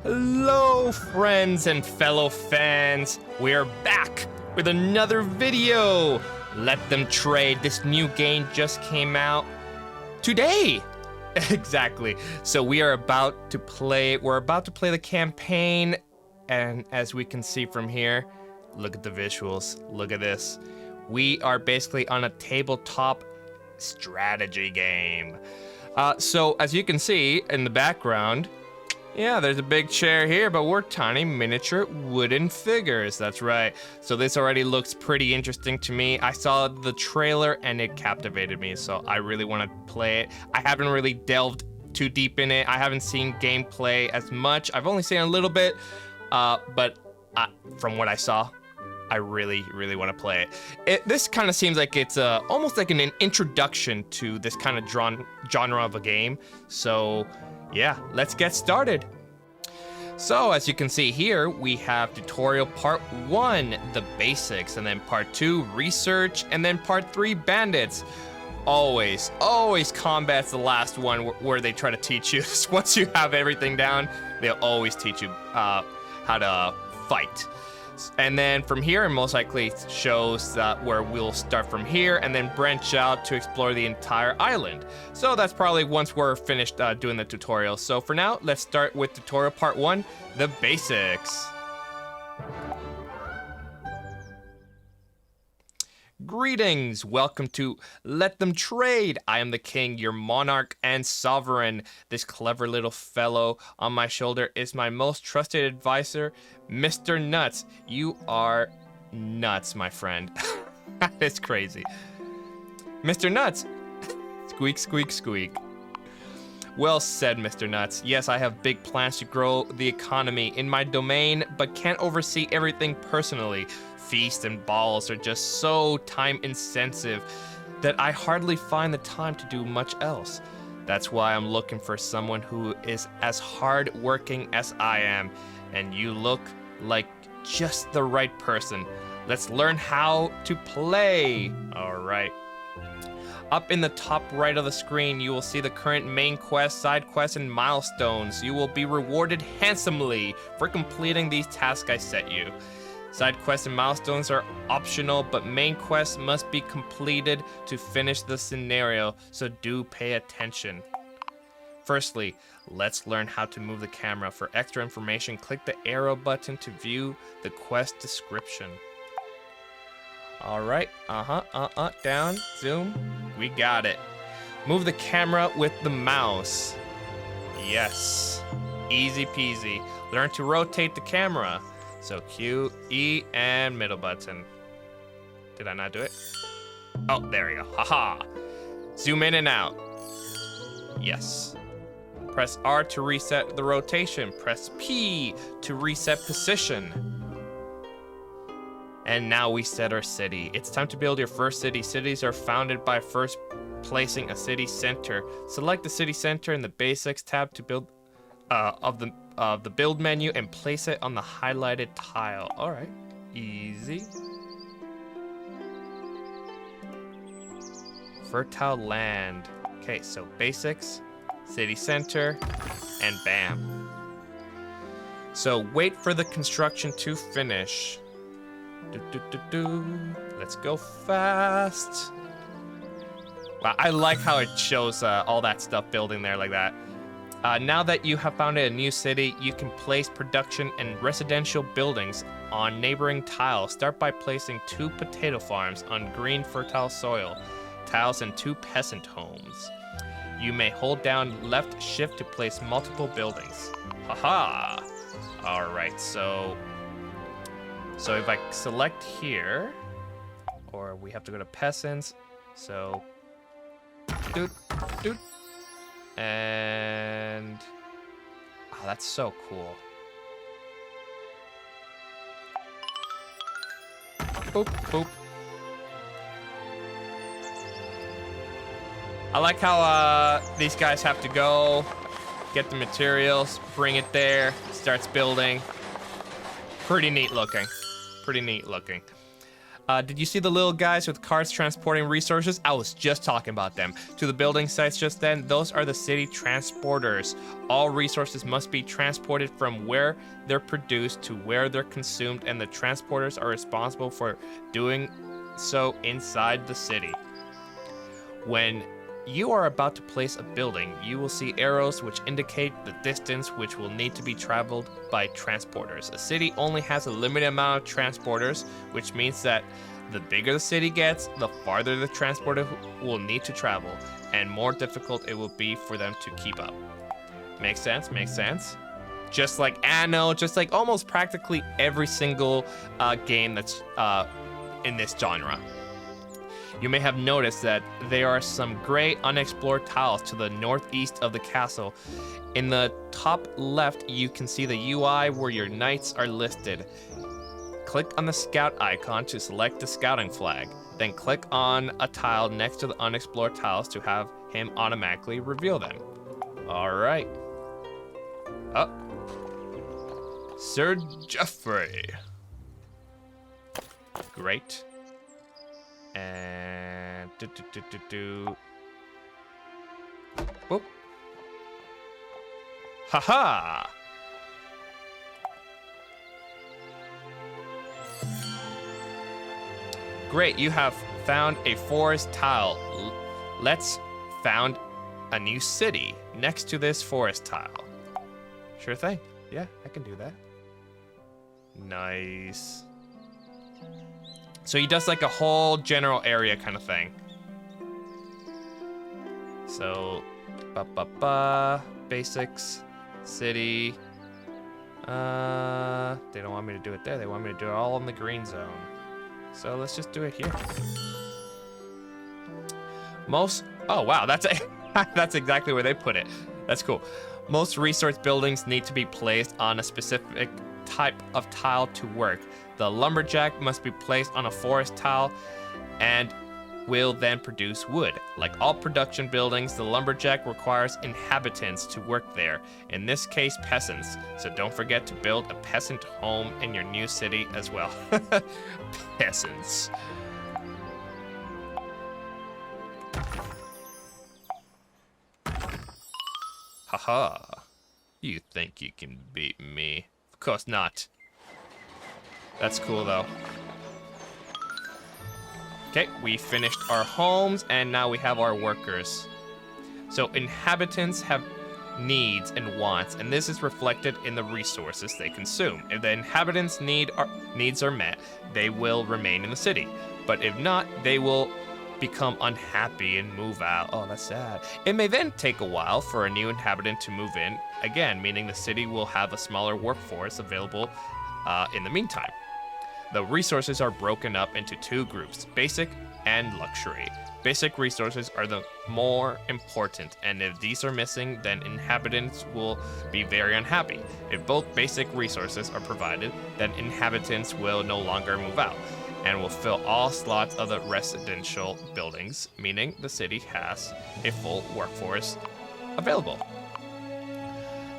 Hello, friends and fellow fans. We're back with another video. Let Them Trade. This new game just came out today. Exactly. So we're about to play the campaign, and as we can see from here, look at the visuals. Look at this. We are basically on a tabletop strategy game. So as you can see in the background, yeah, there's a big chair here, but we're tiny miniature wooden figures. That's right. So this already looks pretty interesting to me. I saw the trailer and it captivated me, so I really want to play it. I haven't really delved too deep in it. I haven't seen gameplay as much. I've only seen a little bit, but from what I saw, I really want to play it. This kind of seems like it's almost like an introduction to this kind of genre of a game. So yeah, let's get started. So as you can see here, we have tutorial part 1, the basics, and then part 2, research, and then part 3, bandits. Always combat's the last one where they try to teach you. Once you have everything down, they'll always teach you how to fight. And then from here, it most likely shows where we'll start from here and then branch out to explore the entire island. So that's probably once we're finished doing the tutorial. So for now, let's start with tutorial part 1, the basics. Greetings, welcome to Let Them Trade. I am the king, your monarch and sovereign. This clever little fellow on my shoulder is my most trusted advisor, Mr. Nuts. You are nuts, my friend. That is crazy. Mr. Nuts. Squeak, squeak, squeak. Well said, Mr. Nuts. Yes, I have big plans to grow the economy in my domain, but can't oversee everything personally. Feasts and balls are just so time-intensive that I hardly find the time to do much else. That's why I'm looking for someone who is as hard-working as I am, and you look like just the right person. Let's learn how to play. All right. Up in the top right of the screen, you will see the current main quest, side quests, and milestones. You will be rewarded handsomely for completing these tasks I set you. Side quests and milestones are optional, but main quests must be completed to finish the scenario, so do pay attention. Firstly, let's learn how to move the camera. For extra information, click the arrow button to view the quest description. All right, down, zoom, we got it. Move the camera with the mouse. Yes, easy peasy. Learn to rotate the camera. So Q, E, and middle button. Did I not do it? Oh, there we go. Haha. Zoom in and out. Yes. Press R to reset the rotation. Press P to reset position. And now we set our city. It's time to build your first city. Cities are founded by first placing a city center. Select the city center in the basics tab to build of the build menu and place it on the highlighted tile. All right, easy. Fertile land. Okay, so basics, city center, and bam. So wait for the construction to finish. Let's go fast. Wow, I like how it shows all that stuff building there like that. Now that you have founded a new city, you can place production and residential buildings on neighboring tiles. Start by placing 2 potato farms on green fertile soil, tiles, and 2 peasant homes. You may hold down left shift to place multiple buildings. Haha! All right, so if I select here, or we have to go to peasants, so doot. And oh, that's so cool. Boop, boop. I like how these guys have to go get the materials, bring it there, starts building. Pretty neat looking. Did you see the little guys with carts transporting resources? I was just talking about them. To the building sites just then, those are the city transporters. All resources must be transported from where they're produced to where they're consumed, and the transporters are responsible for doing so inside the city. When you are about to place a building, you will see arrows which indicate the distance which will need to be traveled by transporters. A city only has a limited amount of transporters, which means that the bigger the city gets, the farther the transporter will need to travel, and more difficult it will be for them to keep up. Makes sense? Makes sense? Just like Anno, just like almost practically every single game that's in this genre. You may have noticed that there are some gray unexplored tiles to the northeast of the castle. In the top left, you can see the UI where your knights are listed. Click on the scout icon to select the scouting flag. Then click on a tile next to the unexplored tiles to have him automatically reveal them. All right. Oh. Sir Geoffrey. Great. And Whoop. Haha. Great, you have found a forest tile. Let's found a new city next to this forest tile. Sure thing. Yeah, I can do that. Nice. So he does like a whole general area kind of thing. So, basics, city. They don't want me to do it there. They want me to do it all in the green zone. So let's just do it here. Oh wow, that's that's exactly where they put it. That's cool. Most resource buildings need to be placed on a specific type of tile to work. The lumberjack must be placed on a forest tile and will then produce wood. Like all production buildings, the lumberjack requires inhabitants to work there, in this case peasants. So don't forget to build a peasant home in your new city as well. Peasants. Haha. You think you can beat me? Of course not. That's cool though. Okay, we finished our homes and now we have our workers. So inhabitants have needs and wants, and this is reflected in the resources they consume. If the inhabitants' needs are met, they will remain in the city. But if not, they will become unhappy and move out. Oh, that's sad. It may then take a while for a new inhabitant to move in, again, meaning the city will have a smaller workforce available in the meantime. The resources are broken up into two groups, basic and luxury. Basic resources are the more important, and if these are missing, then inhabitants will be very unhappy. If both basic resources are provided, then inhabitants will no longer move out and will fill all slots of the residential buildings, meaning the city has a full workforce available.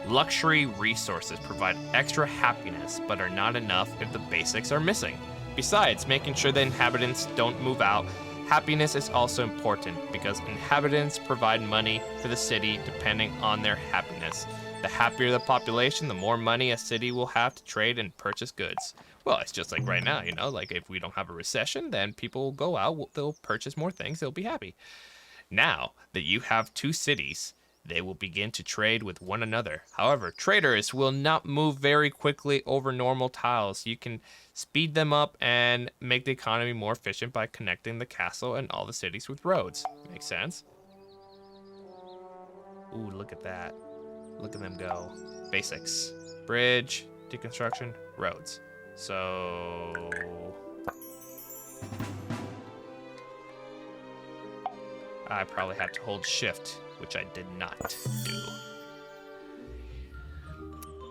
Luxury resources provide extra happiness, but are not enough if the basics are missing. Besides, making sure the inhabitants don't move out, happiness is also important because inhabitants provide money for the city depending on their happiness. The happier the population, the more money a city will have to trade and purchase goods. Well, it's just like right now, you know, like if we don't have a recession, then people will go out, they'll purchase more things, they'll be happy. Now that you have two cities, they will begin to trade with one another. However, traders will not move very quickly over normal tiles. You can speed them up and make the economy more efficient by connecting the castle and all the cities with roads. Makes sense? Ooh, look at that. Look at them go. Basics. Bridge, deconstruction, roads. So... I probably had to hold shift, which I did not do.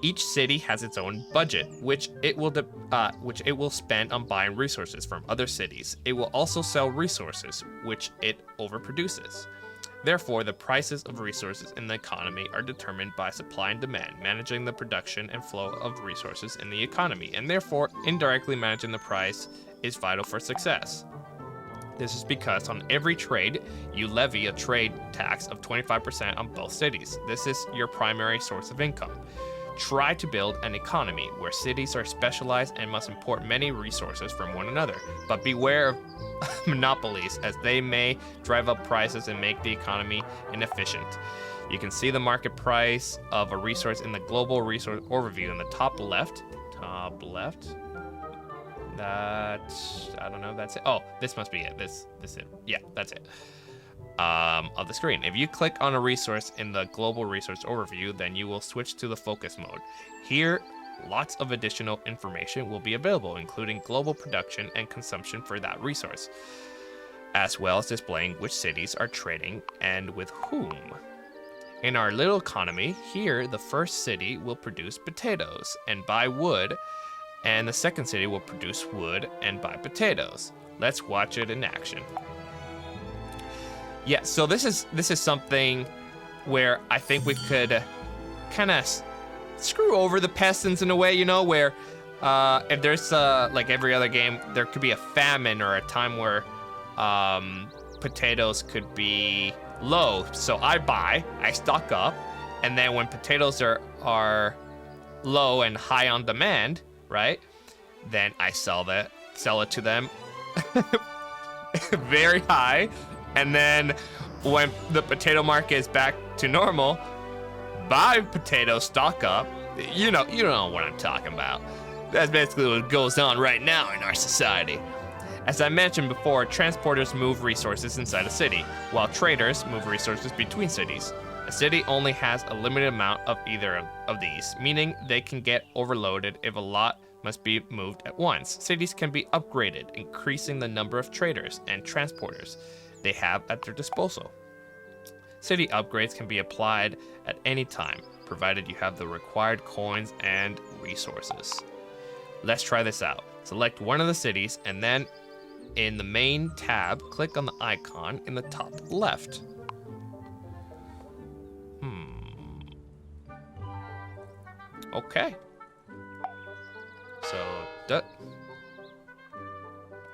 Each city has its own budget, which it will spend on buying resources from other cities. It will also sell resources, which it overproduces. Therefore, the prices of resources in the economy are determined by supply and demand, managing the production and flow of resources in the economy, and therefore, indirectly managing the price is vital for success. This is because on every trade, you levy a trade tax of 25% on both cities. This is your primary source of income. Try to build an economy where cities are specialized and must import many resources from one another, but beware of monopolies, as they may drive up prices and make the economy inefficient. You can see the market price of a resource in the global resource overview in the top left. That, I don't know, that's it. Oh, this must be it. This it. Yeah, that's it. Of the screen. If you click on a resource in the global resource overview, then you will switch to the focus mode. Here, lots of additional information will be available, including global production and consumption for that resource, as well as displaying which cities are trading and with whom. In our little economy, here the first city will produce potatoes and buy wood, and the second city will produce wood and buy potatoes. Let's watch it in action. Yeah, so this is something where I think we could kind of screw over the peasants in a way, you know, where if there's like every other game, there could be a famine or a time where potatoes could be low. So I stock up, and then when potatoes are low and high on demand, right? Then I sell it to them very high, and then when the potato market is back to normal, buy potatoes, stock up. You know what I'm talking about. That's basically what goes on right now in our society. As I mentioned before, transporters move resources inside a city, while traders move resources between cities. A city only has a limited amount of either of these, meaning they can get overloaded if a lot must be moved at once. Cities can be upgraded, increasing the number of traders and transporters they have at their disposal. City upgrades can be applied at any time, provided you have the required coins and resources. Let's try this out. Select one of the cities, and then in the main tab, click on the icon in the top left. Okay. So,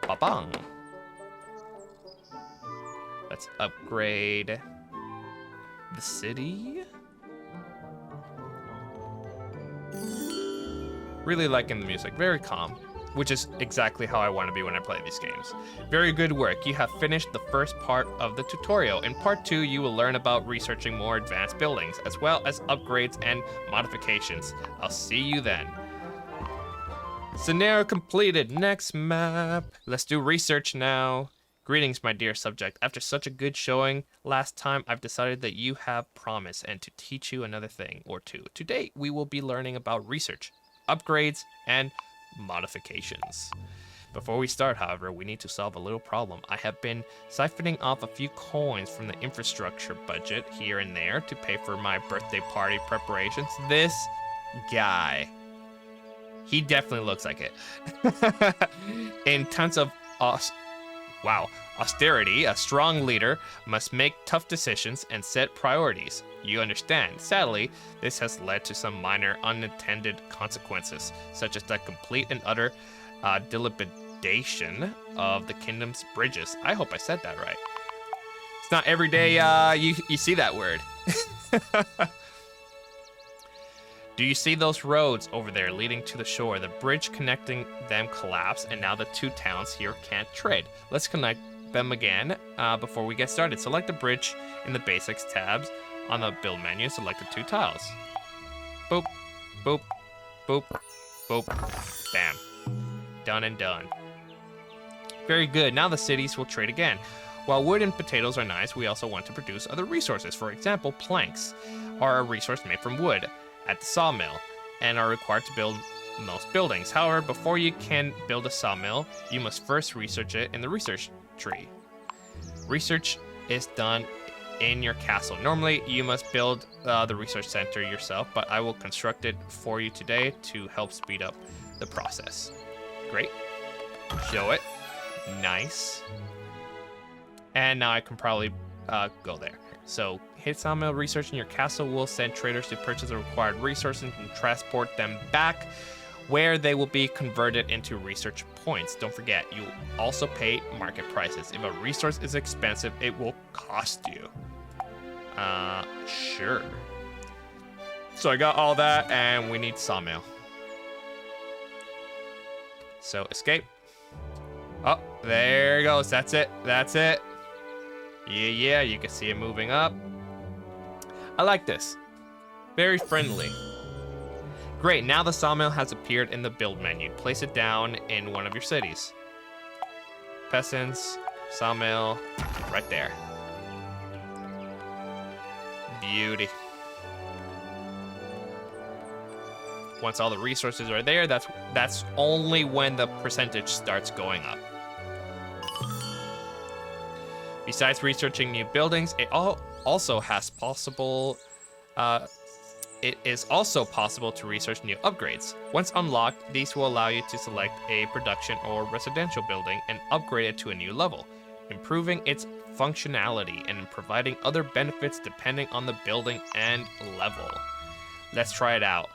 ba-bang. Let's upgrade the city. Really liking the music, very calm, which is exactly how I want to be when I play these games. Very good work. You have finished the first part of the tutorial. In part 2, you will learn about researching more advanced buildings, as well as upgrades and modifications. I'll see you then. Scenario completed. Next map. Let's do research now. Greetings, my dear subject. After such a good showing last time, I've decided that you have promise and to teach you another thing or two. Today, we will be learning about research, upgrades, and modifications. Before we start, however, we need to solve a little problem. I have been siphoning off a few coins from the infrastructure budget here and there to pay for my birthday party preparations. This guy, he definitely looks like it. In tons of austerity, a strong leader must make tough decisions and set priorities. You understand. Sadly, this has led to some minor unintended consequences, such as the complete and utter dilapidation of the kingdom's bridges. I hope I said that right. It's not every day you see that word. Do you see those roads over there leading to the shore? The bridge connecting them collapsed, and now the two towns here can't trade. Let's connect them again before we get started. Select the bridge in the basics tabs. On the build menu, select the two tiles. Boop, boop, boop, boop, bam. Done and done. Very good. Now the cities will trade again. While wood and potatoes are nice, we also want to produce other resources. For example, planks are a resource made from wood at the sawmill and are required to build most buildings. However, before you can build a sawmill, you must first research it in the research tree. Research is done in your castle. Normally, you must build the research center yourself, but I will construct it for you today to help speed up the process. Great. Show it. Nice. And now I can probably go there. So hit sawmill research in your castle will send traders to purchase the required resources and transport them back, where they will be converted into research points. Don't forget, you also pay market prices. If a resource is expensive, it will cost you. Sure. So I got all that, and we need sawmill. So escape. Oh, there it goes. That's it. That's it. Yeah, you can see it moving up. I like this. Very friendly. Great, now the sawmill has appeared in the build menu. Place it down in one of your cities. Peasants, sawmill, right there. Beauty. Once all the resources are there, that's only when the percentage starts going up. Besides researching new buildings, it also has possible. It is also possible to research new upgrades. Once unlocked, these will allow you to select a production or residential building and upgrade it to a new level, improving its functionality and providing other benefits depending on the building and level. Let's try it out.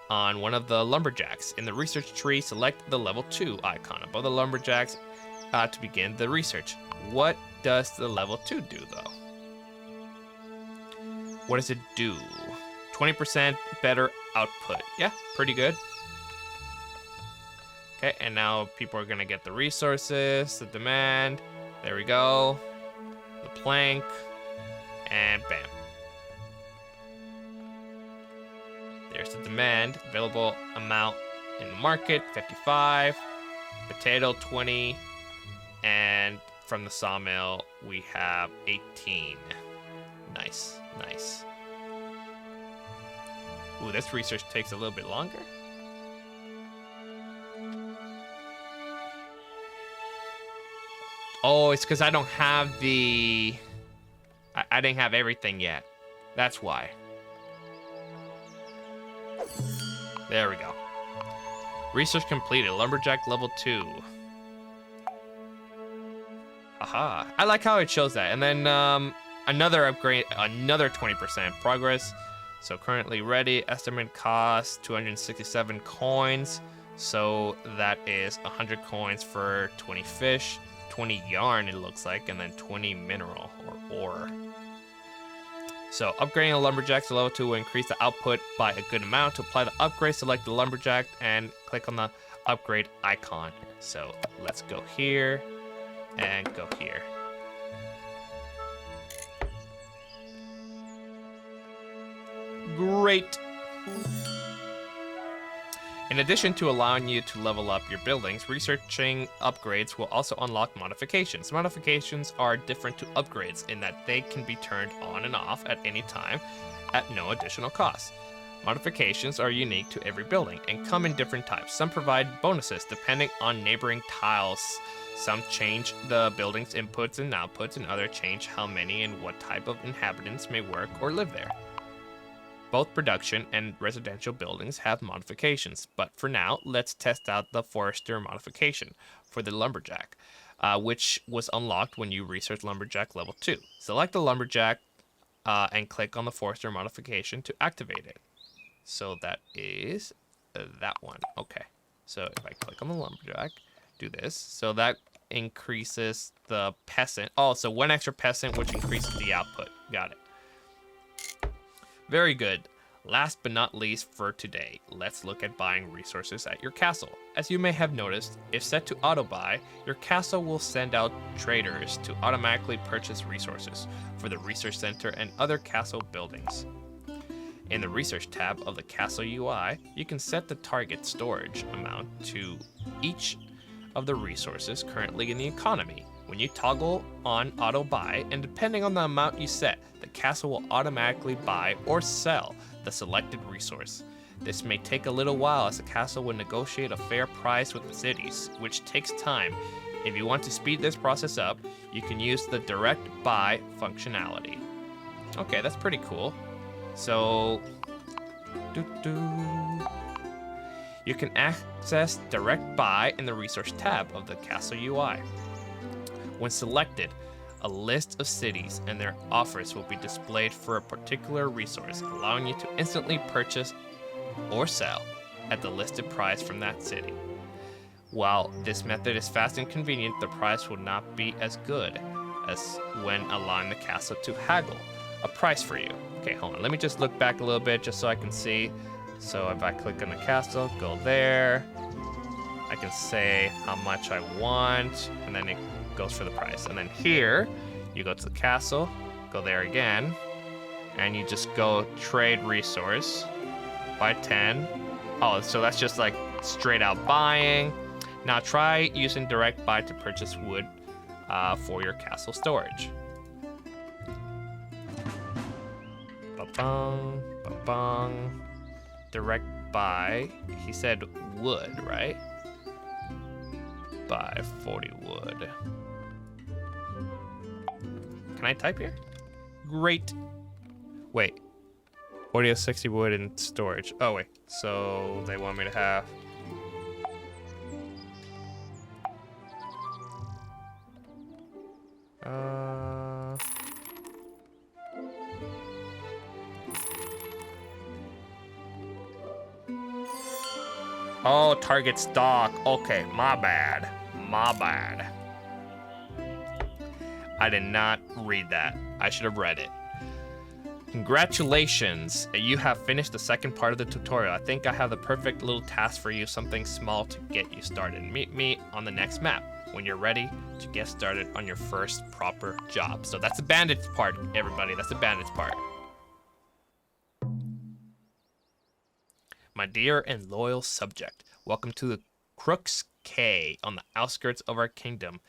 On one of the lumberjacks. In the research tree, select the level 2 icon above the lumberjacks to begin the research. What does the level 2 do though? What does it do? 20% better output. Yeah, pretty good. Okay, and now people are gonna get the resources, the demand. There we go. The plank, and bam. There's the demand, available amount in the market, 55, potato 20, and from the sawmill we have 18. Nice, nice. Ooh, this research takes a little bit longer. Oh, it's because I don't have the... I didn't have everything yet. That's why. There we go. Research completed. Lumberjack level 2. Aha. I like how it shows that. And then another upgrade, another 20% progress. So currently ready. Estimate cost 267 coins. So that is 100 coins for 20 fish, 20 yarn it looks like, and then 20 mineral or ore. So upgrading a lumberjack to level 2 will increase the output by a good amount. To apply the upgrade, select the lumberjack and click on the upgrade icon. So let's go here and go here. Great. In addition to allowing you to level up your buildings, researching upgrades will also unlock modifications. Modifications are different to upgrades in that they can be turned on and off at any time at no additional cost. Modifications are unique to every building and come in different types. Some provide bonuses depending on neighboring tiles. Some change the building's inputs and outputs, and others change how many and what type of inhabitants may work or live there. Both production and residential buildings have modifications, but for now, let's test out the Forester modification for the Lumberjack, which was unlocked when you research Lumberjack level 2. Select the Lumberjack and click on the Forester modification to activate it. So that is that one. Okay, so if I click on the Lumberjack, do this. So that increases the peasant. Oh, so one extra peasant, which increases the output. Got it. Very good. Last but not least for today, let's look at buying resources at your castle. As you may have noticed, if set to auto buy, your castle will send out traders to automatically purchase resources for the research center and other castle buildings. In the research tab of the castle UI, you can set the target storage amount to each of the resources currently in the economy. When you toggle on auto buy, and depending on the amount you set, the castle will automatically buy or sell the selected resource. This may take a little while as the castle will negotiate a fair price with the cities, which takes time. If you want to speed this process up, you can use the direct buy functionality. Okay, that's pretty cool. So, you can access direct buy in the research tab of the castle UI. When selected, A list of cities and their offers will be displayed for a particular resource, allowing you to instantly purchase or sell at the listed price from that city. While this method is fast and convenient, the price will not be as good as when allowing the castle to haggle a price for you. Okay, hold on. Let me just look back a little bit just so I can see. So if I click on the castle, go there, I can say how much I want, and then it goes for the price. And then here, you go to the castle, go there again, and you just go trade resource, buy 10. Oh, so that's just like straight out buying. Now try using direct buy to purchase wood for your castle storage. Ba-bong, ba-bong. Direct buy, he said wood, right? Buy 40 wood. Can I type here? Great. Wait. 40 of 60 wood in storage. Oh, wait. So they want me to have... Oh, target stock. Okay, my bad. My bad. I did not read that. I should have read it. Congratulations. You have finished the second part of the tutorial. I think I have the perfect little task for you, something small to get you started. Meet me on the next map when you're ready to get started on your first proper job. So that's the bandits part, everybody. That's the bandits part. My dear and loyal subject, welcome to the Crook's Cay on the outskirts of our kingdom.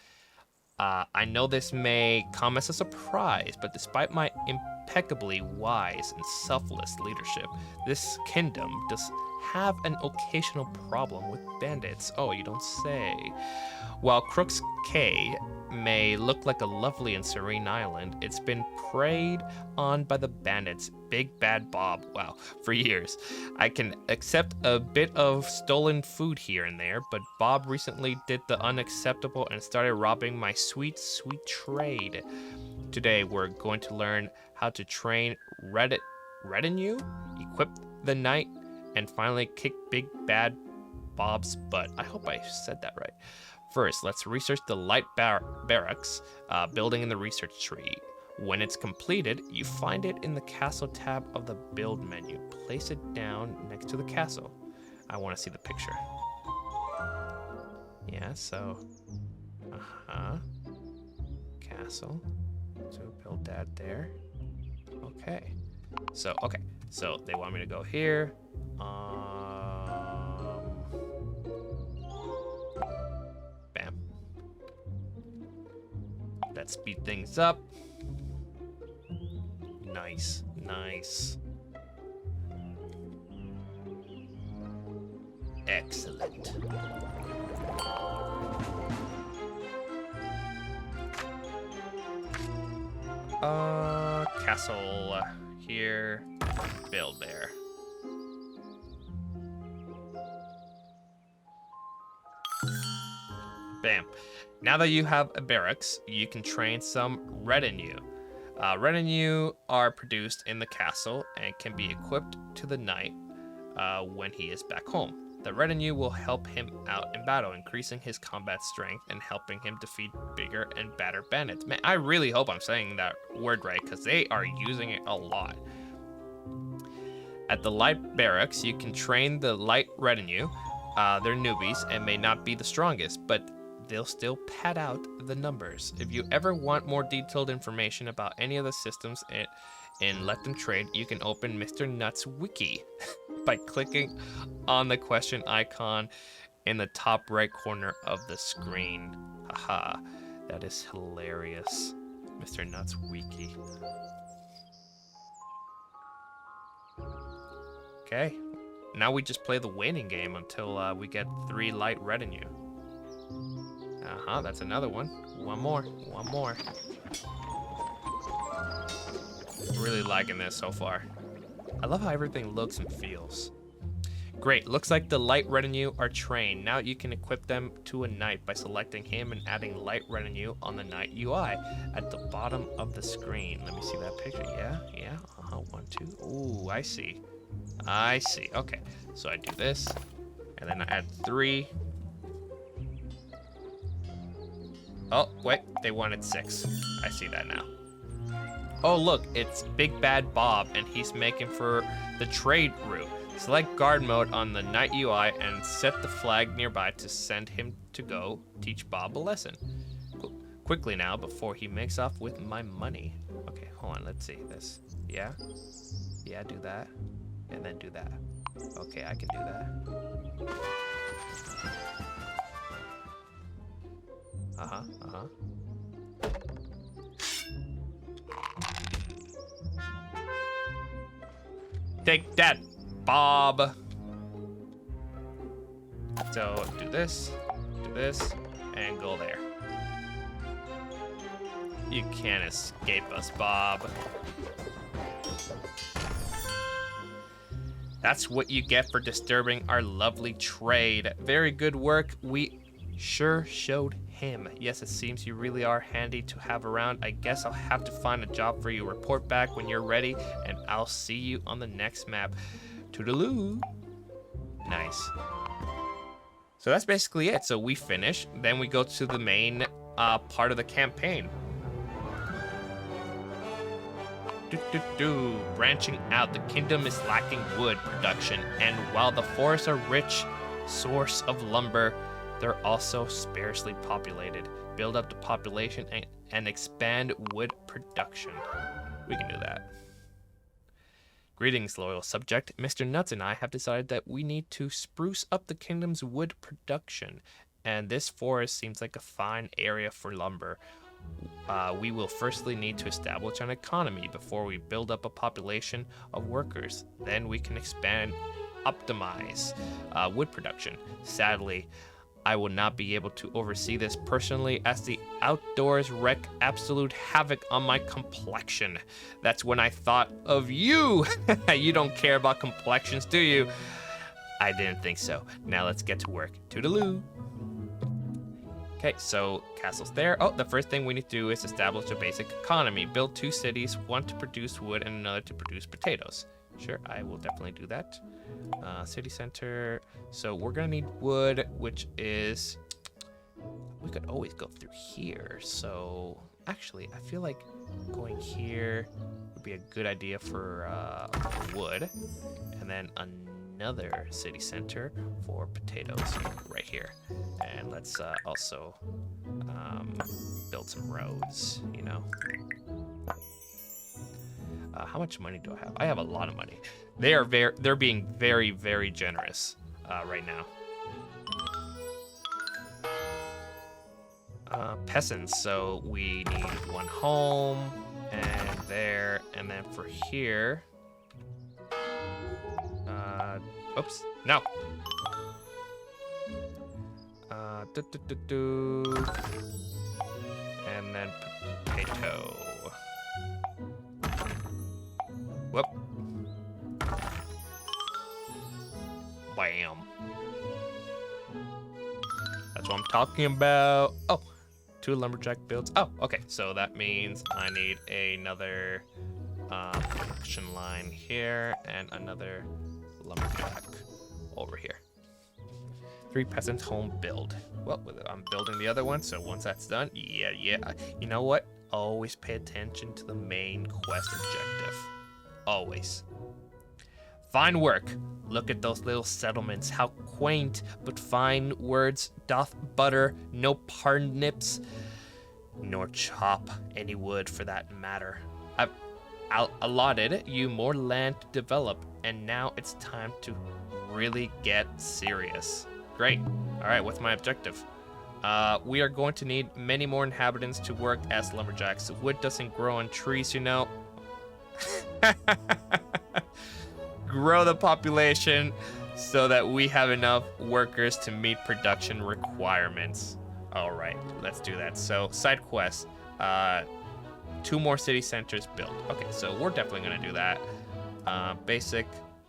I know this may come as a surprise, but despite my impeccably wise and selfless leadership, this kingdom does have an occasional problem with bandits. Oh, you don't say. While Crook's Cay may look like a lovely and serene island, it's been preyed on by the bandits, Big Bad Bob, wow, for years. I can accept a bit of stolen food here and there, but Bob recently did the unacceptable and started robbing my sweet, sweet trade. Today, we're going to learn how to train retinue, equip the knight, and finally kick Big Bad Bob's butt. I hope I said that right. First, let's research the light barracks building in the research tree. When it's completed, you find it in the castle tab of the build menu. Place it down next to the castle. I want to see the picture. Yeah, so, castle. So build that there. Okay. So they want me to go here. Bam. Let's speed things up. Nice, nice. Excellent. Castle here, build there. Bam. Now that you have a barracks, you can train some retinue. Retinue are produced in the castle and can be equipped to the knight when he is back home. The retinue will help him out in battle, increasing his combat strength and helping him defeat bigger and badder bandits. Man, I really hope I'm saying that word right, because they are using it a lot. At the light barracks, you can train the light retinue. They're newbies and may not be the strongest, but they'll still pad out the numbers. If you ever want more detailed information about any of the systems in Let Them Trade, you can open Mr. Nuts Wiki by clicking on the question icon in the top right corner of the screen. Haha, that is hilarious. Mr. Nuts Wiki. Okay, now we just play the waiting game until we get 3 light retinue. That's another one. One more. Really liking this so far. I love how everything looks and feels. Great, looks like the light retinue are trained. Now you can equip them to a knight by selecting him and adding light retinue on the knight UI at the bottom of the screen. Let me see that picture. Yeah. 1, 2. Ooh, I see. Okay, so I do this, and then I add 3. Oh, wait, they wanted 6. I see that now. Oh, look, it's Big Bad Bob, and he's making for the trade route. Select guard mode on the Knight UI and set the flag nearby to send him to go teach Bob a lesson. Quickly now, before he makes off with my money. Okay, hold on, let's see this. Yeah, do that, and then do that. Okay, I can do that. Take that, Bob. So do this, and go there. You can't escape us, Bob. That's what you get for disturbing our lovely trade. Very good work. We sure showed him. Yes, it seems you really are handy to have around. I guess I'll have to find a job for you. Report back when you're ready, and I'll see you on the next map. Toodaloo. Nice. So that's basically it. So we finish, then we go to the main part of the campaign. Branching out, the kingdom is lacking wood production, and while the forests are a rich source of lumber, they're also sparsely populated. Build up the population and expand wood production. We can do that. Greetings, loyal subject. Mr. Nuts and I have decided that we need to spruce up the kingdom's wood production, and this forest seems like a fine area for lumber. We will firstly need to establish an economy before we build up a population of workers. Then we can optimize wood production. Sadly, I will not be able to oversee this personally, as the outdoors wreak absolute havoc on my complexion. That's when I thought of you. You don't care about complexions, do you? I didn't think so. Now let's get to work. Toodaloo. Okay, so castle's there. Oh, the first thing we need to do is establish a basic economy. Build 2 cities, one to produce wood and another to produce potatoes. Sure, I will definitely do that. City center. So we're gonna need wood, which is, we could always go through here. So actually, I feel like going here would be a good idea for wood, and then another city center for potatoes right here. And let's also build some roads, you know. How much money do I have? I have a lot of money. They're being very, very generous right now. Peasants, so we need 1 home and there, and then for here. Oops, no. And then potato. Whoop. Bam. That's what I'm talking about. Oh, 2 lumberjack builds. Oh, okay. So that means I need another production line here and another lumberjack over here. 3 peasant home build. Well, I'm building the other one, so once that's done, yeah. You know what? Always pay attention to the main quest objective. Always. Fine work. Look at those little settlements. How quaint, but fine words doth butter no parsnips, nor chop any wood for that matter. I've allotted you more land to develop, and now it's time to really get serious. Great. All right, what's my objective? We are going to need many more inhabitants to work as lumberjacks. Wood doesn't grow on trees, you know. Grow the population so that we have enough workers to meet production requirements. All right, let's do that. So side quest, 2 more city centers built. Okay, so we're definitely gonna do that. Basic,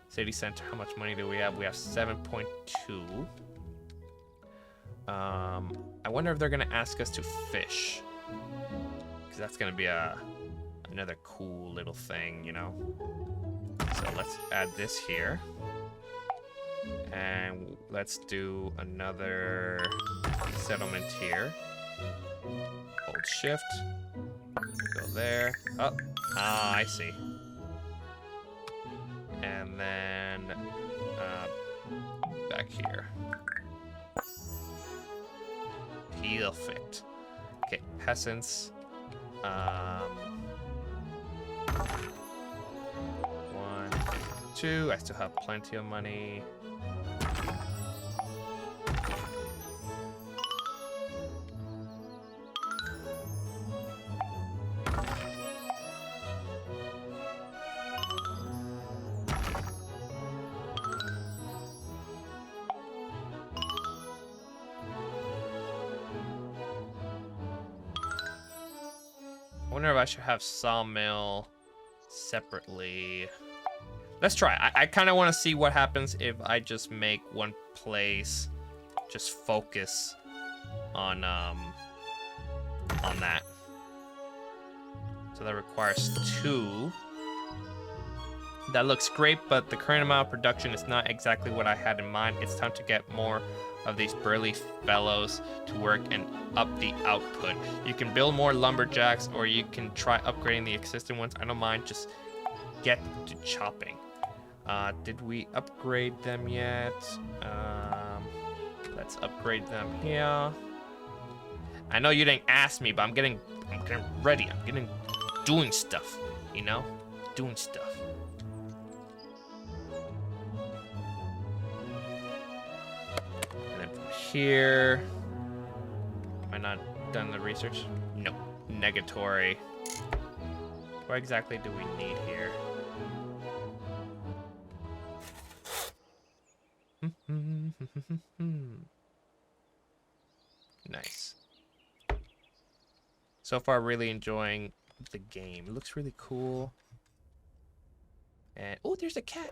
City center, how much money do we have? We have 7.2. I wonder if they're gonna ask us to fish. Because that's gonna be another cool little thing, you know? So let's add this here. And let's do another settlement here. Hold shift. Go there. Oh, I see. And then back here. Perfect. Okay, peasants. 1, 2. I still have plenty of money. I wonder if I should have sawmill separately. Let's try. I kind of want to see what happens if I just make one place just focus on that. So that requires 2. That looks great, but the current amount of production is not exactly what I had in mind. It's time to get more of these burly fellows to work and up the output. You can build more lumberjacks, or you can try upgrading the existing ones. I don't mind, just get to chopping. Did we upgrade them yet? Let's upgrade them here. I know you didn't ask me, but I'm getting ready. I'm doing stuff, you know? Doing stuff. Here. Am I not done the research? No. Negatory. What exactly do we need here? Nice. So far, really enjoying the game. It looks really cool. And oh, there's a cat.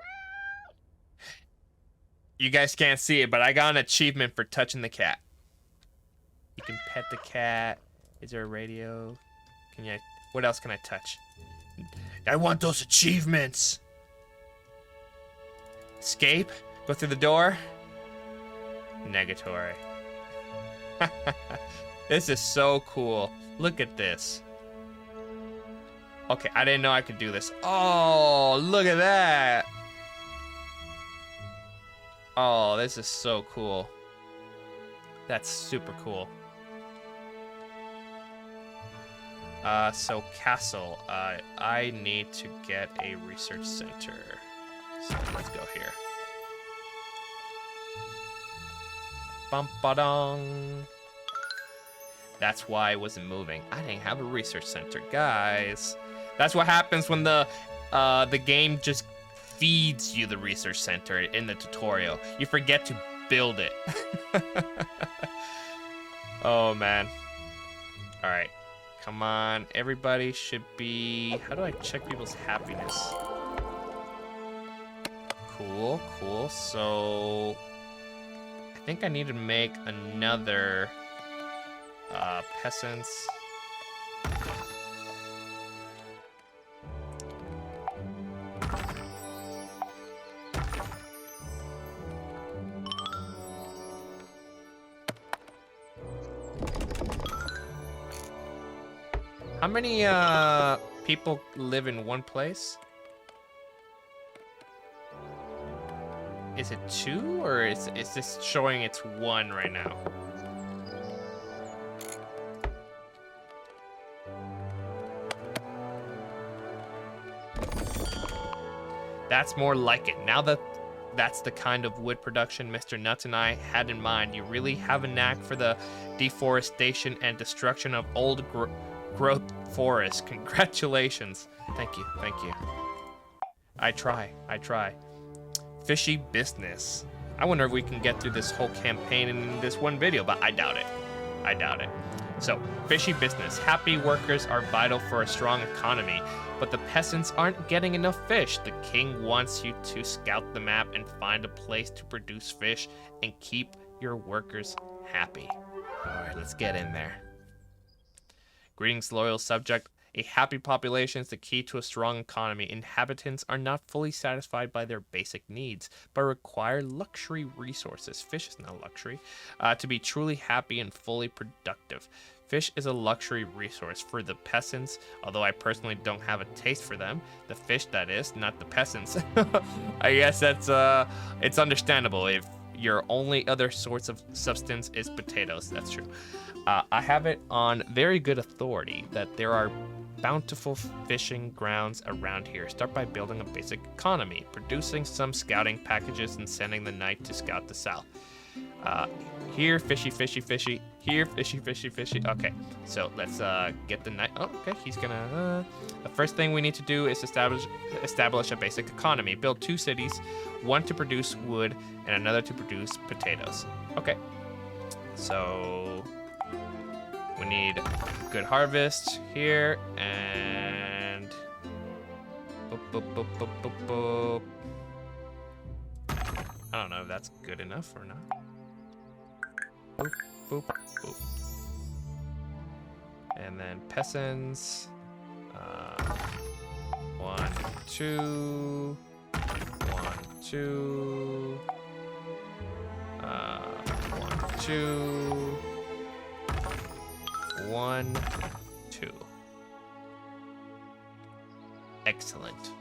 You guys can't see it, but I got an achievement for touching the cat. You can pet the cat. Is there a radio? What else can I touch? I want those achievements. Escape? Go through the door? Negatory. This is so cool. Look at this. Okay, I didn't know I could do this. Oh, look at that. Oh, this is so cool. That's super cool. So castle, I need to get a research center. So let's go here. Bum-ba-dong. That's why I wasn't moving. I didn't have a research center, guys. That's what happens when the game just feeds you the research center in the tutorial. You forget to build it. Oh man. All right, come on. Everybody should be. How do I check people's happiness? Cool, cool. So I think I need to make another peasants. How many people live in one place? Is it 2 or is this showing it's 1 right now? That's more like it. Now that that's the kind of wood production Mr. Nuts and I had in mind, you really have a knack for the deforestation and destruction of old growth forests. Congratulations. Thank you, thank you. I try. Fishy business. I wonder if we can get through this whole campaign in this one video, but I doubt it. So, fishy business. Happy workers are vital for a strong economy, but the peasants aren't getting enough fish. The king wants you to scout the map and find a place to produce fish and keep your workers happy. All right, let's get in there. Greetings, loyal subject. A happy population is the key to a strong economy. Inhabitants are not fully satisfied by their basic needs, but require luxury resources. Fish is not a luxury. To be truly happy and fully productive. Fish is a luxury resource for the peasants, although I personally don't have a taste for them. The fish, that is, not the peasants. I guess that's it's understandable if your only other source of substance is potatoes. That's true. I have it on very good authority that there are bountiful fishing grounds around here. Start by building a basic economy, producing some scouting packages and sending the knight to scout the south. Here, fishy, fishy, fishy. Here, fishy, fishy, fishy. Okay, so let's get the knight. Oh, okay, he's gonna... The first thing we need to do is establish a basic economy. Build 2 cities, one to produce wood and another to produce potatoes. Okay, so... we need good harvest here, and boop, boop, boop, boop, boop, boop. I don't know if that's good enough or not. Boop, boop, boop. And then peasants. 1, 2. 1, 2. 1, 2. 1, 2. Excellent.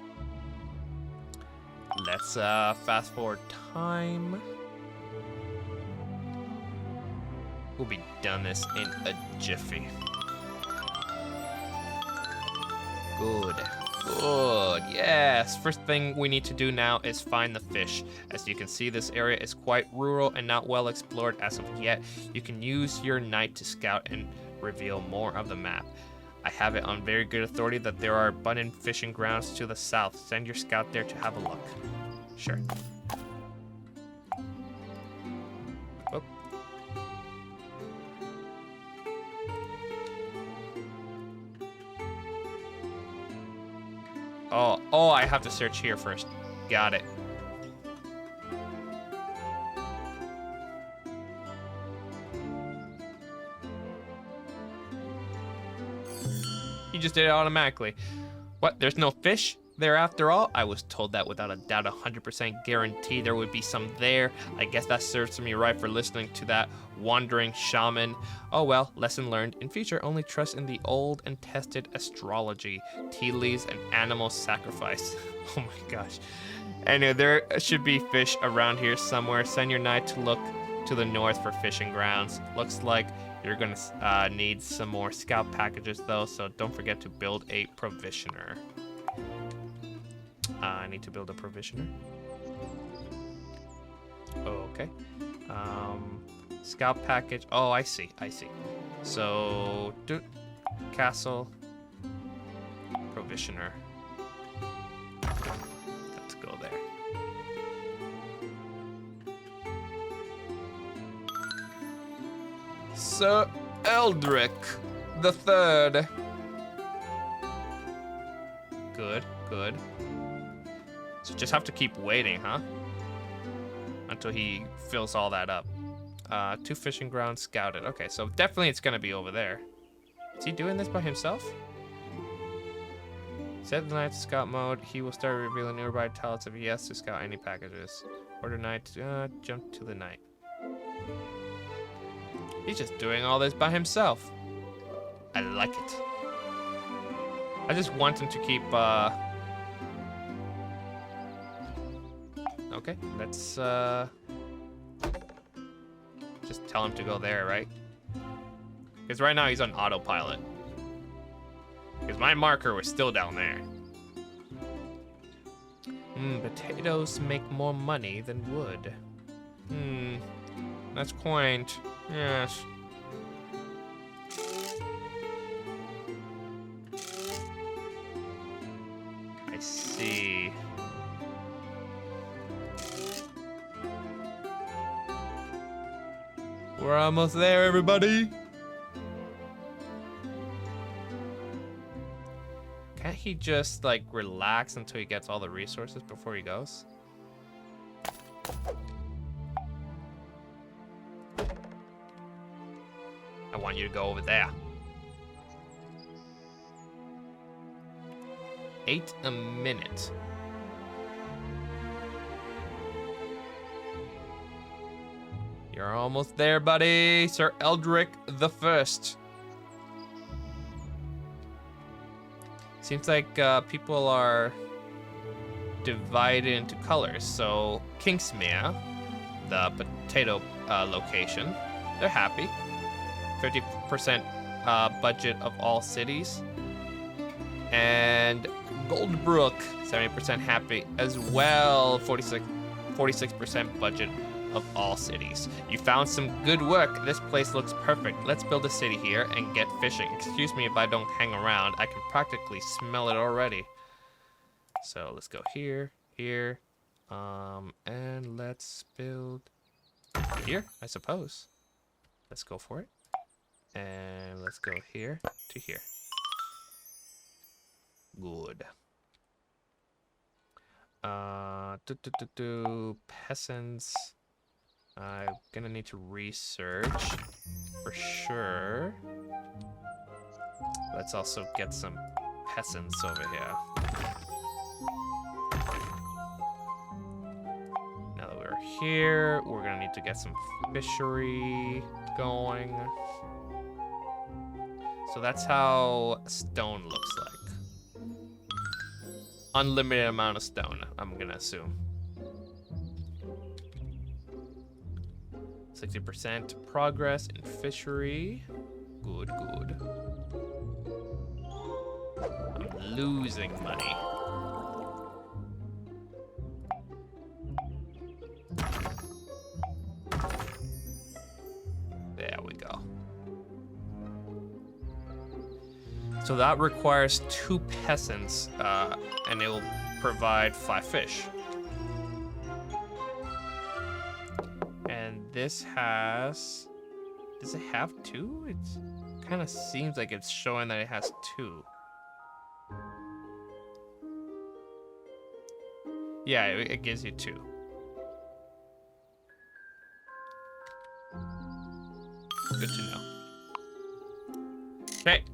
Let's fast forward time. We'll be done this in a jiffy. Good. Good. Yes. First thing we need to do now is find the fish. As you can see, this area is quite rural and not well explored as of yet. You can use your knight to scout and reveal more of the map. I have it on very good authority that there are abundant fishing grounds to the south. Send your scout there to have a look. Sure. Oh. Oh, I have to search here first. Got it. You just did it automatically. What, there's no fish there after all? I was told that without a doubt, 100% guarantee there would be some there. I guess that serves me right for listening to that wandering shaman. Oh well, lesson learned. In future, only trust in the old and tested astrology, tea leaves, and animal sacrifice. Oh my gosh. Anyway, there should be fish around here somewhere. Send your knight to look to the north for fishing grounds. Looks like you're gonna need some more scout packages though, so don't forget to build a provisioner. I need to build a provisioner. Okay. Scout package. Oh, I see. So, castle, provisioner. Let's go there. Sir Eldrick the Third. Good. So just have to keep waiting, huh? Until he fills all that up. 2 fishing grounds scouted. Okay, so definitely it's gonna be over there. Is he doing this by himself? Set the knight to scout mode. He will start revealing nearby talents if he has to scout any packages. Order knight to jump to the knight. He's just doing all this by himself. I like it. I just want him to keep, Okay, let's, just tell him to go there, right? Because right now he's on autopilot. Because my marker was still down there. Potatoes make more money than wood. That's quaint. Yes. I see. We're almost there, everybody. he just like relax until he gets all the resources before he goes? I want you to go over there. 8 a minute. You're almost there, buddy. Sir Eldrick the First. Seems like people are divided into colors. So Kingsmere, the potato location, they're happy. 50% budget of all cities. And Goldbrook, 70% happy as well. 46% budget of all cities. You found some good work. This place looks perfect. Let's build a city here and get fishing. Excuse me if I don't hang around. I can practically smell it already. So let's go here, here, and let's build here, I suppose. Let's go for it. And let's go here to here. Good. Peasants. I'm gonna need to research for sure. Let's also get some peasants over here. Now that we're here, we're gonna need to get some fishery going. So that's how stone looks like. Unlimited amount of stone, I'm gonna assume. 60% progress in fishery. Good, good. I'm losing money. There we go. So that requires 2 peasants, and it will provide 5 fish. And this has... Does it have 2? It kind of seems like it's showing that it has 2. Yeah, it gives you 2. Good to know. Okay.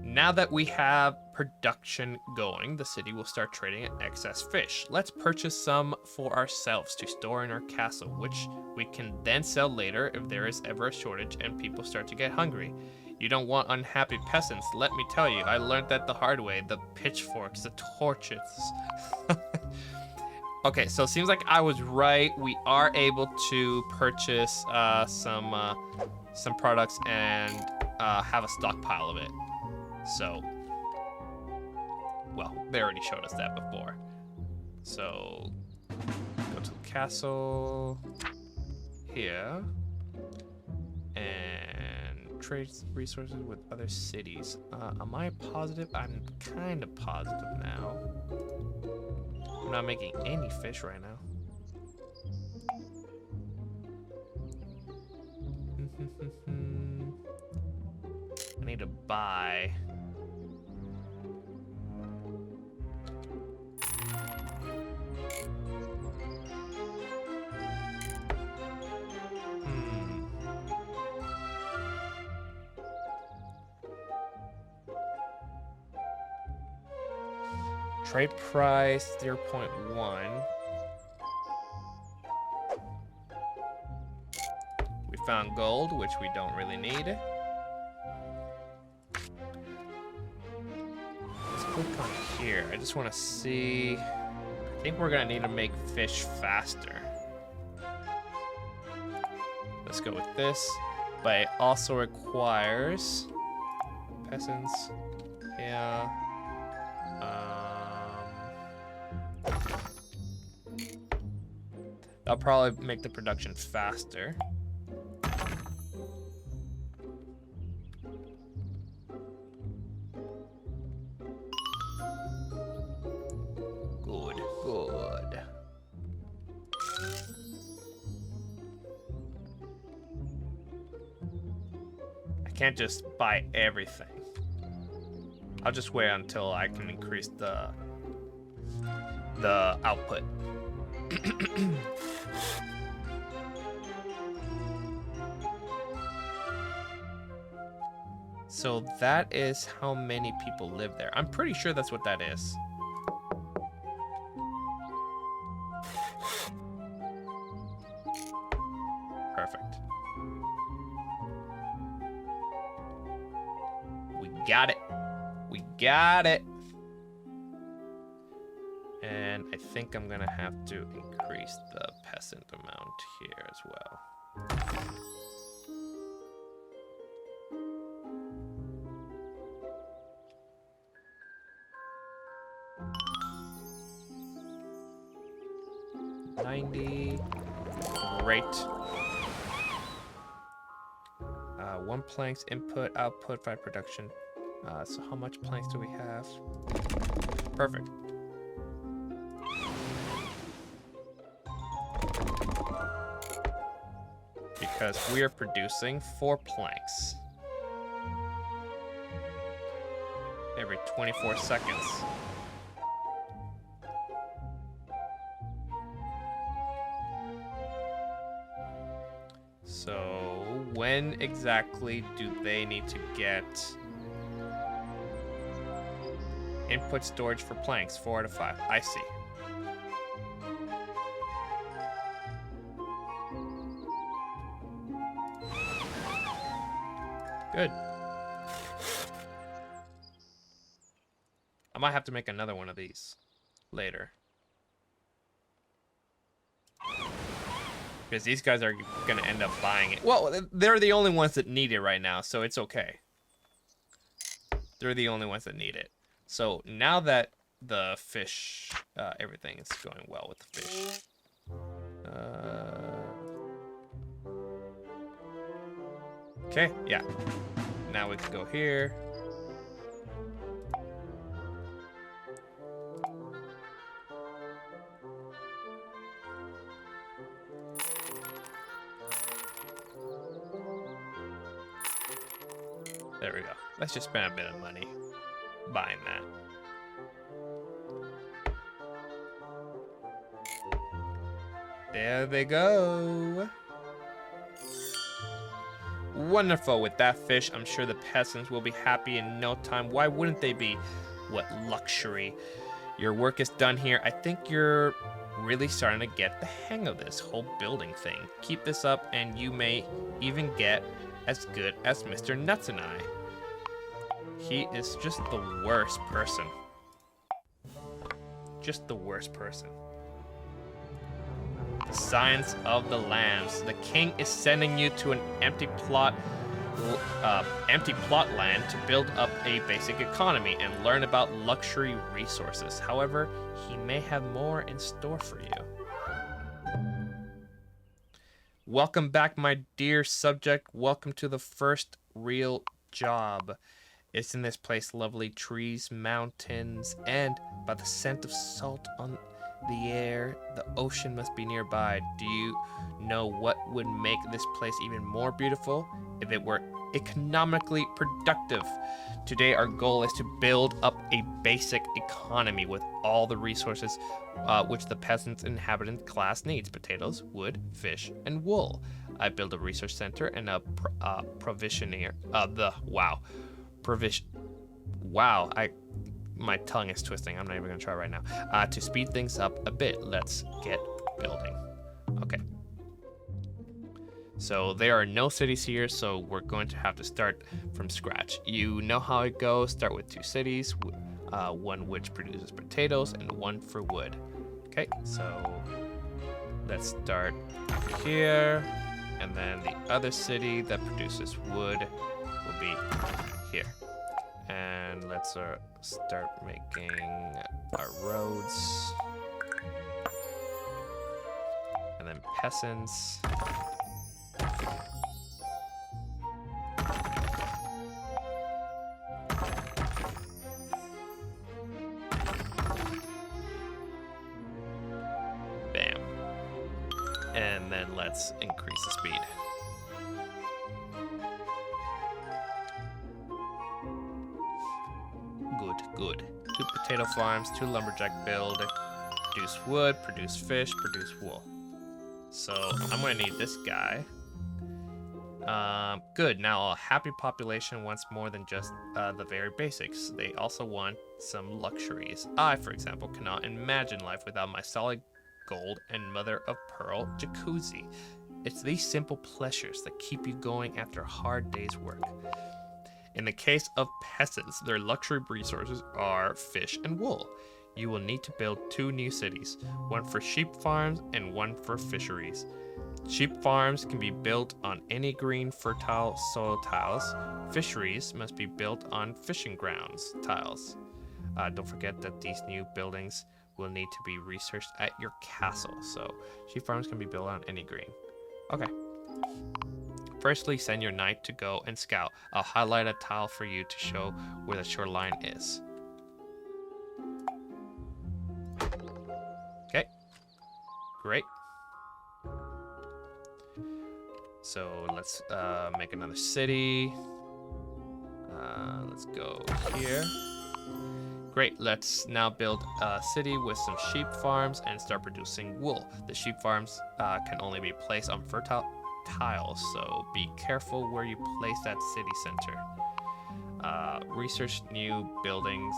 Now that we have production going, the city will start trading excess fish. Let's purchase some for ourselves to store in our castle, which we can then sell later if there is ever a shortage and people start to get hungry. You don't want unhappy peasants, let me tell you. I learned that the hard way. The pitchforks, the torches. Okay, so it seems like I was right. We are able to purchase some products and have a stockpile of it. So, well, they already showed us that before. So, go to the castle here and trade resources with other cities. Am I positive? I'm kind of positive now. I'm not making any fish right now. I need to buy. Trade price 0.1. We found gold, which we don't really need. Let's click on here. I just want to see. I think we're gonna need to make fish faster. Let's go with this, but it also requires peasants. Yeah. That'll probably make the production faster. Good, good. I can't just buy everything. I'll just wait until I can increase the output. So that is how many people live there. I'm pretty sure that's what that is. Perfect. We got it. We got it. And I think I'm gonna have to increase the peasant amount here as well. Great. 1 planks input, output, 5 production. So how much planks do we have? Perfect. Because we are producing 4 planks every 24 seconds. So when exactly do they need to get input storage for planks? 4 out of 5. I see. Good. I might have to make another one of these later. Because these guys are going to end up buying it. Well, they're the only ones that need it right now, so it's okay. They're the only ones that need it. So now that the fish, everything is going well with the fish. Okay, yeah. Now we can go here. There we go. Let's just spend a bit of money buying that. There they go. Wonderful. With that fish, I'm sure the peasants will be happy in no time. Why wouldn't they be? What luxury. Your work is done here. I think you're really starting to get the hang of this whole building thing. Keep this up and you may even get as good as Mr. Nuts and I. He is just the worst person. Just the worst person. Science of the Lambs. The king is sending you to an empty plot land to build up a basic economy and learn about luxury resources. However, he may have more in store for you. Welcome back, my dear subject. Welcome to the first real job. Isn't this place lovely? Trees, mountains, and by the scent of salt on the air, the ocean must be nearby. Do you know what would make this place even more beautiful? If it were economically productive. Today our goal is to build up a basic economy with all the resources which the peasants and inhabitant class needs: potatoes, wood, fish, and wool. I build a research center and a provisioneer. My tongue is twisting. I'm not even gonna try right now. To speed things up a bit, let's get building. Okay. So there are no cities here, so we're going to have to start from scratch. You know how it goes. Start with 2 cities, one which produces potatoes and one for wood. Okay, so let's start here, and then the other city that produces wood will be here. And let's start making our roads. And then peasants. Bam. And then let's increase the speed. Good. 2 potato farms, 2 lumberjack build. Produce wood, produce fish, produce wool. So I'm gonna need this guy. Good. Now a happy population wants more than just the very basics. They also want some luxuries. I, for example, cannot imagine life without my solid gold and mother of pearl jacuzzi. It's these simple pleasures that keep you going after a hard day's work. In the case of peasants, their luxury resources are fish and wool. You will need to build 2 new cities, one for sheep farms and one for fisheries. Sheep farms can be built on any green, fertile soil tiles. Fisheries must be built on fishing grounds tiles. Don't forget that these new buildings will need to be researched at your castle. So sheep farms can be built on any green. Okay. Firstly, send your knight to go and scout. I'll highlight a tile for you to show where the shoreline is. Okay. Great. So let's make another city. Let's go here. Great, let's now build a city with some sheep farms and start producing wool. The sheep farms can only be placed on fertile tiles, so be careful where you place that city center. Research new buildings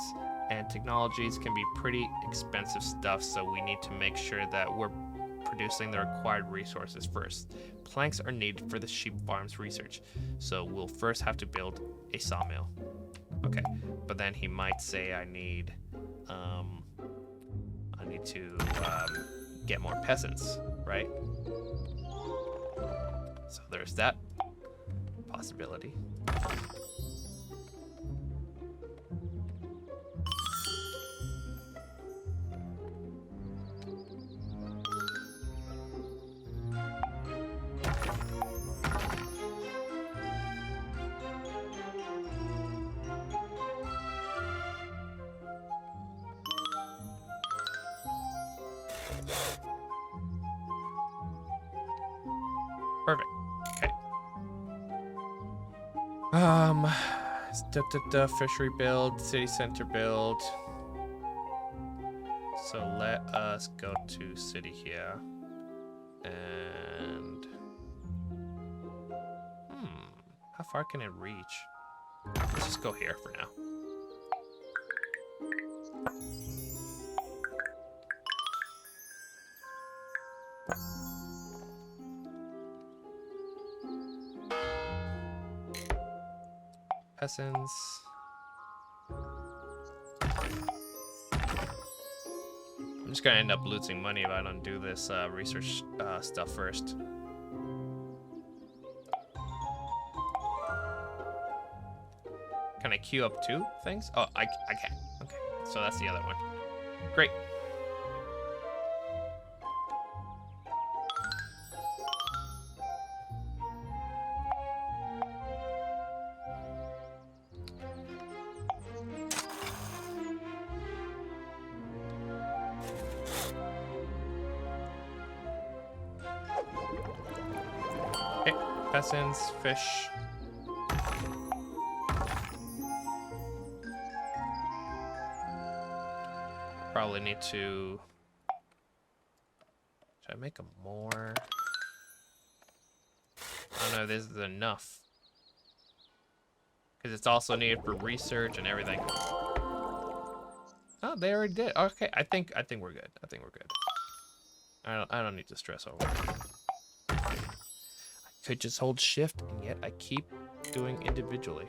and technologies can be pretty expensive stuff, so we need to make sure that we're producing the required resources first. Planks are needed for the sheep farms research, so we'll first have to build a sawmill. Okay, but then he might say I need to get more peasants, right? So there's that possibility. Perfect. Okay. Fishery build, city center build. So let us go to city here. And how far can it reach? Let's just go here for now. Peasants. I'm just gonna end up losing money if I don't do this research stuff first. Can I queue up 2 things? Oh, I can. Okay, so that's the other one. Great. Peasants, fish. Probably need to... Should I make them more? I don't know if this is enough. Because it's also needed for research and everything. Oh, they already did. Okay, I think we're good. I think we're good. I don't need to stress over it. Could just hold shift, and yet I keep doing individually.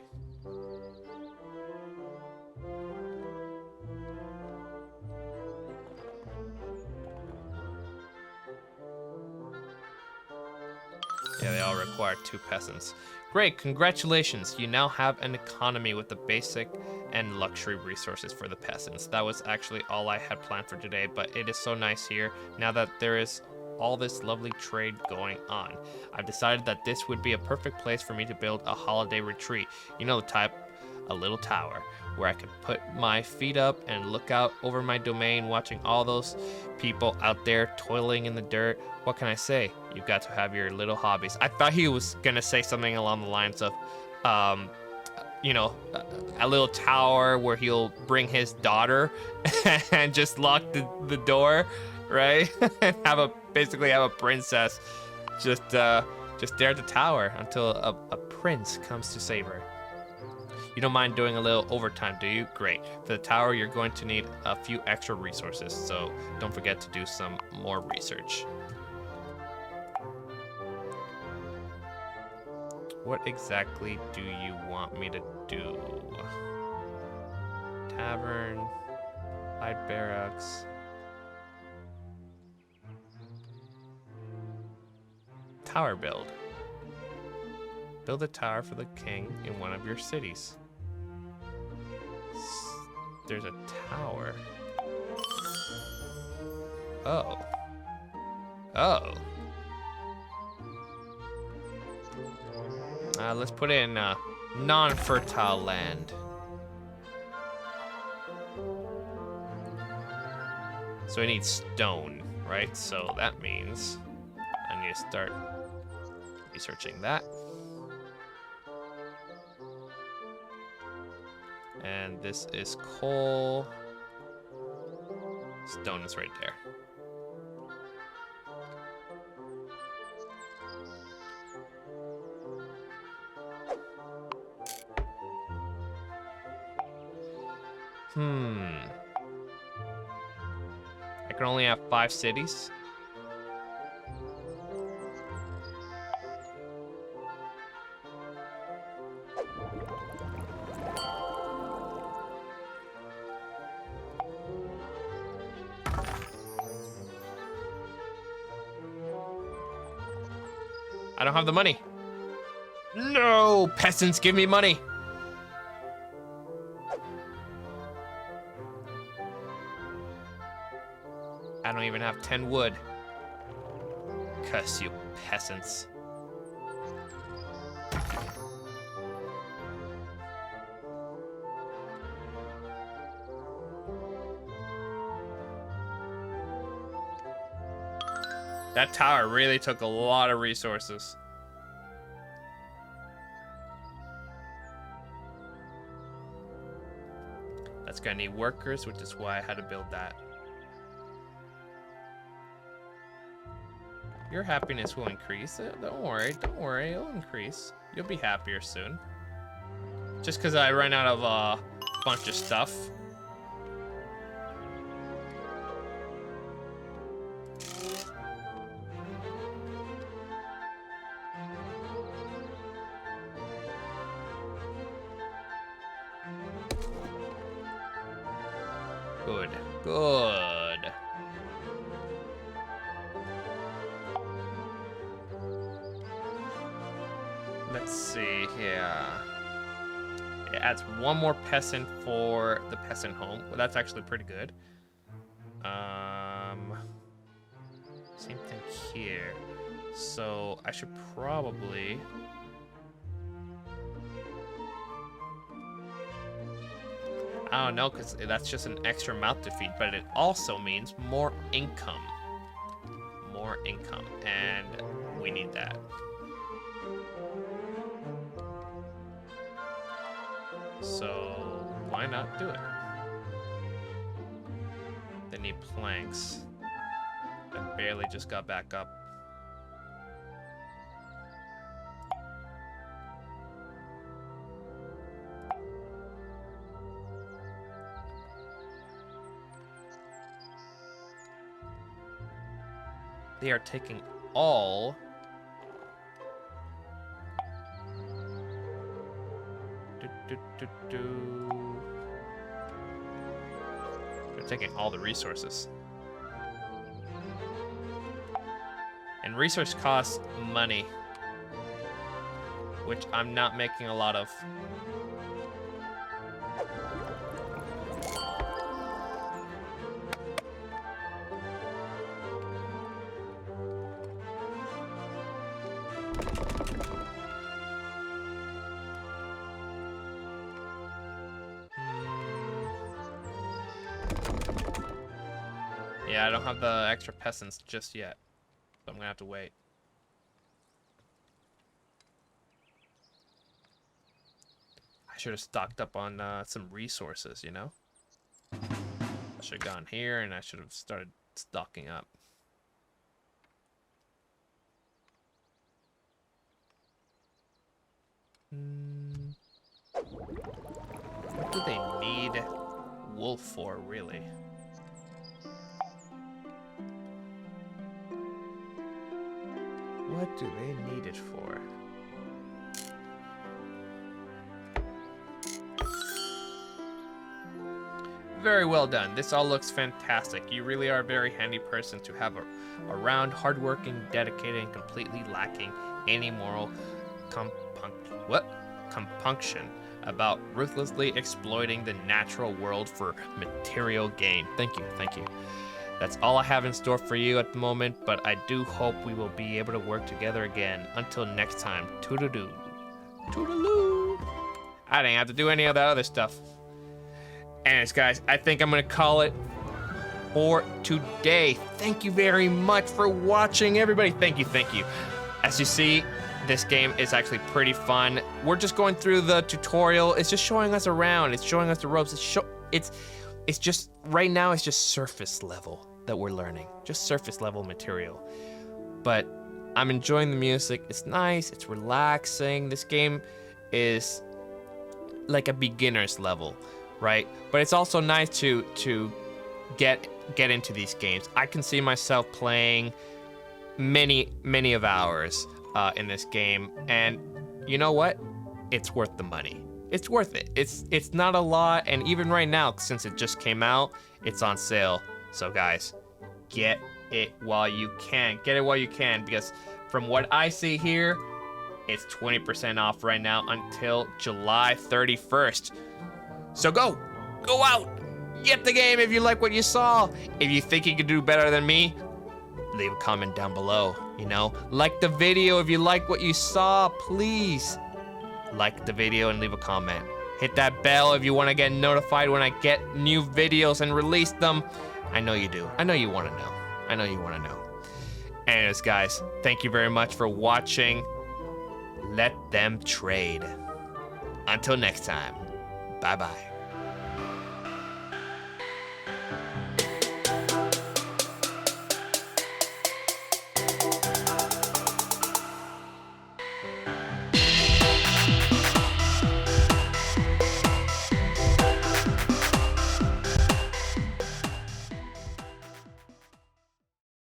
Yeah, they all require 2 peasants. Great, congratulations. You now have an economy with the basic and luxury resources for the peasants. That was actually all I had planned for today, but it is so nice here now that there is all this lovely trade going on. I've decided that this would be a perfect place for me to build a holiday retreat. You know the type, a little tower where I could put my feet up and look out over my domain, watching all those people out there toiling in the dirt. What can I say? You've got to have your little hobbies. I thought he was gonna say something along the lines of you know, a little tower where he'll bring his daughter and just lock the door, right? And basically have a princess just there at the tower until a prince comes to save her. You don't mind doing a little overtime, do you? Great. For the tower, you're going to need a few extra resources, so don't forget to do some more research. What exactly do you want me to do? Tavern, light barracks. Tower build. Build a tower for the king in one of your cities. There's a tower. Oh. Oh. Let's put it in non-fertile land. So I need stone, right? So that means I need to start researching that. And this is coal. Stone is right there. I can only have 5 cities. I don't have the money. No, peasants, give me money. I don't even have 10 wood. Curse you, peasants. That tower really took a lot of resources. That's gonna need workers, which is why I had to build that. Your happiness will increase. Don't worry, it'll increase. You'll be happier soon. Just because I ran out of a bunch of stuff. Good, good. Let's see here. It adds 1 more peasant for the peasant home. Well, that's actually pretty good. Same thing here. So I should probably... I don't know, because that's just an extra mouth to feed, but it also means more income. More income, and we need that. So why not do it? They need planks. I barely just got back up. They are taking all... They're taking all the resources. And resource costs money, which I'm not making a lot of. Yeah, I don't have the extra peasants just yet, so I'm gonna have to wait. I should have stocked up on some resources, you know? I should have gone here and I should have started stocking up. What do they need wool for, really? What do they need it for? Very well done. This all looks fantastic. You really are a very handy person to have around, hardworking, dedicated, and completely lacking any moral compunction about ruthlessly exploiting the natural world for material gain. Thank you, thank you. That's all I have in store for you at the moment, but I do hope we will be able to work together again. Until next time, toodaloo. Toodaloo. I didn't have to do any of that other stuff. Anyways, guys, I think I'm gonna call it for today. Thank you very much for watching, everybody. Thank you, thank you. As you see, this game is actually pretty fun. We're just going through the tutorial. It's just showing us around. It's showing us the ropes. It's just, right now, it's just surface level that we're learning. Just surface level material. But I'm enjoying the music. It's nice, it's relaxing. This game is like a beginner's level, right? But it's also nice to get into these games. I can see myself playing many of hours in this game, and you know what? It's worth the money. It's worth it. It's not a lot, and even right now, since it just came out, it's on sale. So guys, get it while you can. Get it while you can, because from what I see here, it's 20% off right now until July 31st. So go out, get the game if you like what you saw. If you think you can do better than me, leave a comment down below, you know? Like the video if you like what you saw, please. Like the video and leave a comment. Hit that bell if you want to get notified when I get new videos and release them. I know you do. I know you want to know. I know you want to know. Anyways, guys, thank you very much for watching. Let them trade. Until next time, bye-bye.